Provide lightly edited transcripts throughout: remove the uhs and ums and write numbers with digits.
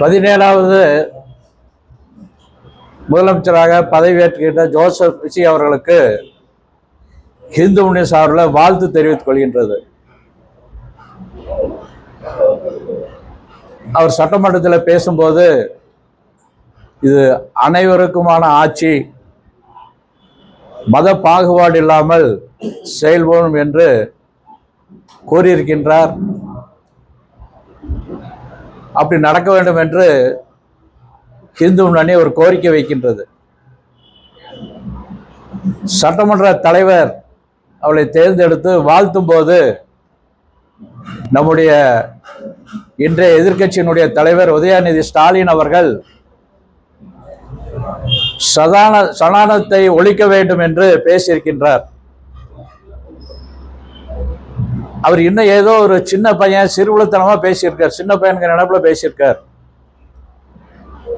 17வது முதலமைச்சராக பதவியேற்றுகின்ற ஜோசப் விஜய் அவர்களுக்கு இந்து முன்னணி சார்பில் வாழ்த்து தெரிவித்துக் கொள்கின்றது. அவர் சட்டமன்றத்தில் பேசும்போது இது அனைவருக்குமான ஆட்சி, மத பாகுபாடு இல்லாமல் செயல்படும் என்று கூறியிருக்கின்றார். அப்படி நடக்க வேண்டும் என்று இந்து முன்னணி ஒரு கோரிக்கை வைக்கின்றது. சட்டமன்ற தலைவர் அவளை தேர்ந்தெடுத்து வாழ்த்தும் போது நம்முடைய இன்றைய எதிர்க்கட்சியினுடைய தலைவர் உதயநிதி ஸ்டாலின் அவர்கள் சனாதனத்தை ஒழிக்க வேண்டும் என்று பேசியிருக்கின்றார். அவர் இன்னும் ஏதோ ஒரு சின்ன பையன் சிறுகுலத்தனமா பேசியிருக்கார், சின்ன பையனுக்கு நினைப்புல பேசியிருக்கார்.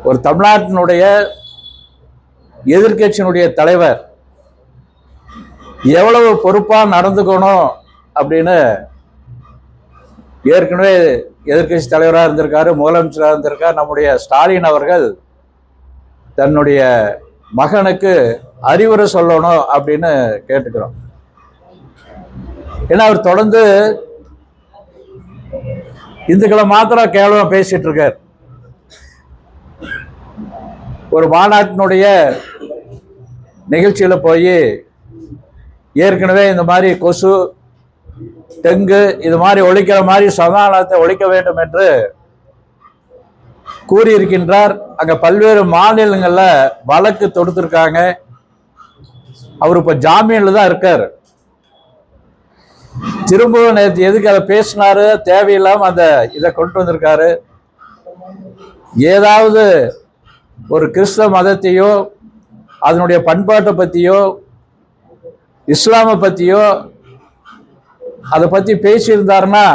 ஒரு தமிழ்நாட்டினுடைய எதிர்க்கட்சியினுடைய தலைவர் எவ்வளவு பொறுப்பா நடந்துக்கணும் அப்படின்னு ஏற்கனவே எதிர்க்கட்சி தலைவராக இருந்திருக்காரு, முதலமைச்சராக இருந்திருக்கார். நம்முடைய ஸ்டாலின் அவர்கள் தன்னுடைய மகனுக்கு அறிவுரை சொல்லணும் அப்படின்னு கேட்டுக்கிறோம். ஏன்னா அவர் தொடர்ந்து இந்துக்களை மாத்திரம் கேவலமா பேசிட்டு இருக்கார். ஒரு மாநாட்டினுடைய நிகழ்ச்சியில போய் ஏற்கனவே இந்த மாதிரி கொசு, டெங்கு இது மாதிரி ஒழிக்கிற மாதிரி சனாதனத்தை ஒழிக்க வேண்டும் என்று கூறியிருக்கின்றார். அங்க பல்வேறு மாநிலங்கள்ல வழக்கு தொடுத்திருக்காங்க. அவர் இப்ப ஜாமீன்ல தான் இருக்காரு. திரும்பவும் நேற்று எதுக்கு அதை பேசினாரு, தேவையில்லாம அந்த இதை கொண்டு வந்திருக்காரு. ஏதாவது ஒரு கிறிஸ்தவ மதத்தையோ அதனுடைய பண்பாட்டை பத்தியோ இஸ்லாமை பத்தியோ அதை பத்தி பேசியிருந்தாருன்னா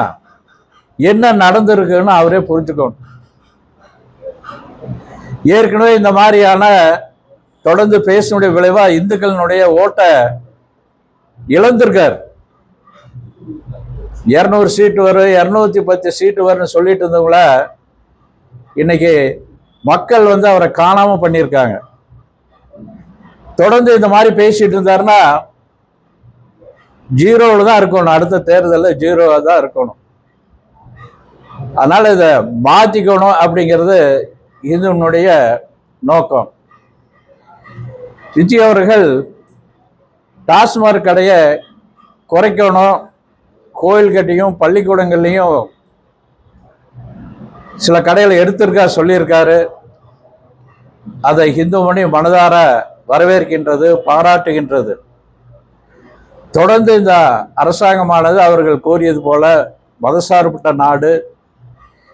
என்ன நடந்திருக்குன்னு அவரே புரிஞ்சுக்கணும். ஏற்கனவே இந்த மாதிரியான தொடர்ந்து பேசினுடைய விளைவா இந்துக்களினுடைய ஓட்டை இழந்திருக்கார். 200 சீட்டு வரும், 210 சீட்டு வரும்னு சொல்லிட்டு இருந்தவங்கள இன்னைக்கு மக்கள் அவரை காணாம பண்ணியிருக்காங்க. தொடர்ந்து இந்த மாதிரி பேசிட்டு இருந்தாருன்னா ஜீரோவில் தான் இருக்கணும், அடுத்த தேர்தலில் ஜீரோவா தான் இருக்கணும். அதனால இதை மாத்திக்கணும் அப்படிங்கிறது இதனுடைய நோக்கம். விஜய் அவர்கள் டாஸ்மாக் கடையை குறைக்கணும், கோயில்கிட்டையும் பள்ளிக்கூடங்கள்லையும் சில கடைகளை எடுத்திருக்கா சொல்லியிருக்காரு. அதை இந்து முன்னணி மனதார வரவேற்கின்றது, பாராட்டுகின்றது. தொடர்ந்து இந்த அரசாங்கமானது அவர்கள் கோரியது போல மதசார்பற்ற நாடு,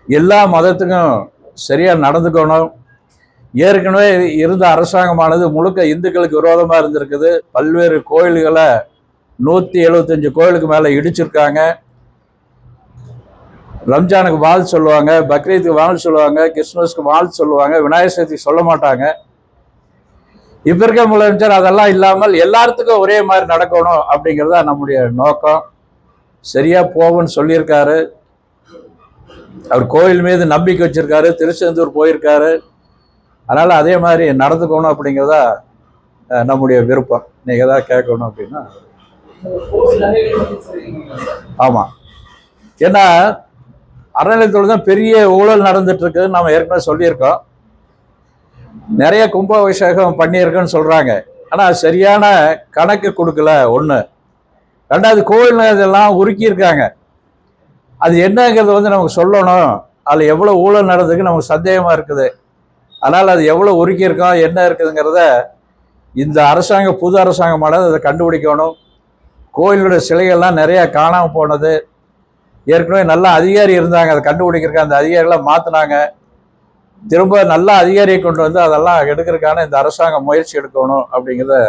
எல்லா மதத்துக்கும் சரியா நடந்துக்கணும். ஏற்கனவே இருந்த அரசாங்கமானது முழுக்க இந்துக்களுக்கு விரோதமா இருந்திருக்குது. பல்வேறு கோயில்களை 175 கோயிலுக்கு மேல இடிச்சிருக்காங்க. ரம்ஜானுக்கு வாழ்த்து சொல்லுவாங்க, பக்ரீத்துக்கு வாழ்த்து சொல்லுவாங்க, கிறிஸ்துமஸ்க்கு வாழ்த்து சொல்லுவாங்க, விநாயகர் சதுர்த்திக்கு சொல்ல மாட்டாங்க. இப்ப இருக்க முதலமைச்சர் அதெல்லாம் இல்லாமல் எல்லாத்துக்கும் ஒரே மாதிரி நடக்கணும் அப்படிங்கிறதா நம்முடைய நோக்கம். சரியா போகும்னு சொல்லியிருக்காரு. அவர் கோயில் மீது நம்பிக்கை வச்சிருக்காரு, திருச்செந்தூர் போயிருக்காரு. அதனால அதே மாதிரி நடந்துக்கணும் அப்படிங்கிறதா நம்முடைய விருப்பம். நீங்க ஏதாவது கேட்கணும் அப்படின்னா ஆமா, ஏன்னா அறநிலையத்துறை தான் பெரிய ஊழல் நடந்துட்டு இருக்குன்னு நம்ம ஏற்கனவே சொல்லியிருக்கோம். நிறைய கும்பாபிஷேகம் பண்ணியிருக்குன்னு சொல்றாங்க. ஆனா சரியான கணக்கு கொடுக்கல. ஒண்ணு. ரெண்டாவது, கோயில் இதெல்லாம் உருக்கியிருக்காங்க. அது என்னங்கிறது நமக்கு சொல்லணும். அதுல எவ்வளவு ஊழல் நடந்ததுக்கு நமக்கு சந்தேகமா இருக்குது. அதனால அது எவ்வளவு உருக்கியிருக்கோம், என்ன இருக்குதுங்கிறத இந்த அரசாங்கம், புது அரசாங்கமானது அதை கண்டுபிடிக்கணும். கோயிலுடைய சிலைகள்லாம் நிறைய காணாம போனது. ஏற்கனவே நல்ல அதிகாரி இருந்தாங்க, அதை கண்டுபிடிக்கிறதுக்கு அந்த அதிகாரிகளை மாத்தினாங்க. திரும்ப நல்ல அதிகாரியை கொண்டு வந்து அதெல்லாம் எடுக்கிறதுக்கான இந்த அரசாங்கம் முயற்சி எடுக்கணும் அப்படிங்கிறத